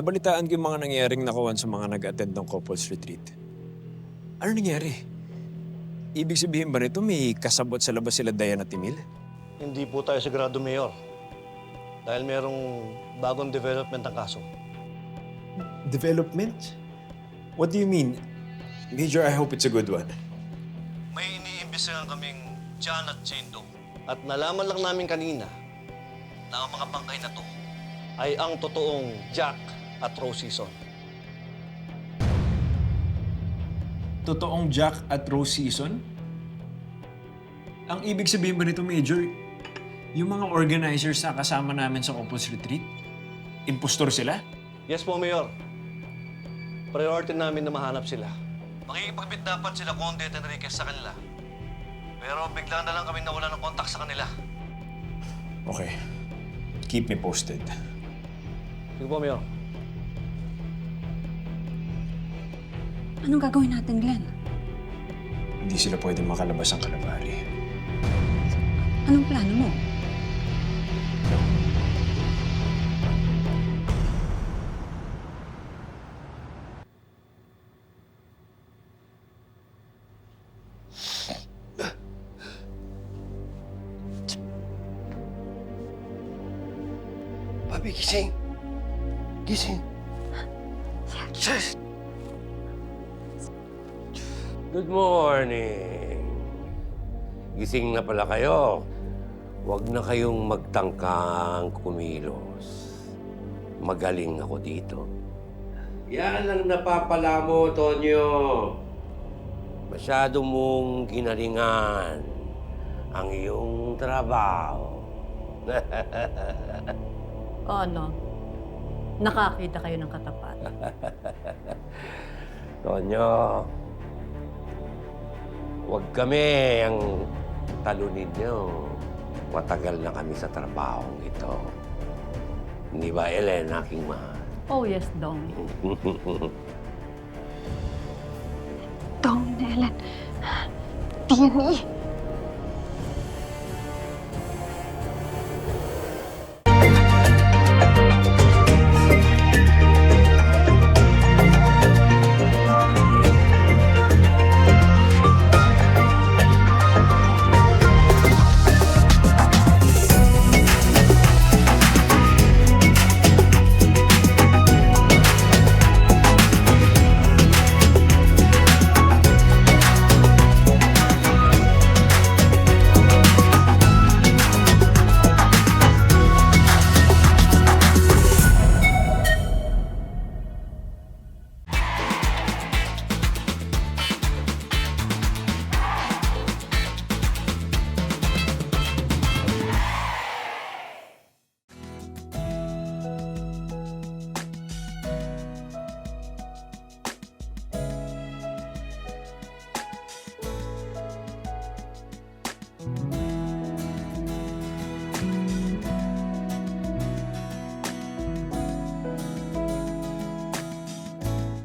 nabalitaan ko yung mga nangyayaring nakuhan sa mga nag-attend ng couples retreat. Ano nangyari? Ibig sabihin ba nito may kasabot sa labas sila Diane at Emil? Hindi po tayo sigurado, Mayor. Dahil merong bagong development ang kaso. Development? What do you mean? Major, I hope it's a good one. May iniimbestigahan kaming John at Jane Doe. At nalaman lang namin kanina na ang mga bangkay na to ay ang totoong Jack at Rose Season. Totoong Jack at Rose Season? Ang ibig sabihin ba nito, Major, yung mga organizers na kasama namin sa couples retreat, impostor sila? Yes po, Mayor. Priority namin na mahanap sila. Makikipagbit dapat sila Conde at Enriquez sa kanila. Pero bigla na lang kami nawala ng kontak sa kanila. Okay. Keep me posted. Sige po, Mayor. Anong gagawin natin, Glenn? Hindi sila pwede makalabas ang kalabari. Anong plano mo? Papi, gising! Gising! Good morning. Gising na pala kayo. Huwag na kayong magtangkang kumilos. Magaling ako dito. Yan ang napapala mo, Tonyo. Masyado mong ginalingan ang iyong trabaho. O ano? Nakakita kayo ng katapat. Tonyo, huwag kami ang talunin niyo. Matagal na kami sa trabahong ito. Hindi ba, Ellen, aking mahal? Oh yes, Dong. Dong, Ellen. DNA.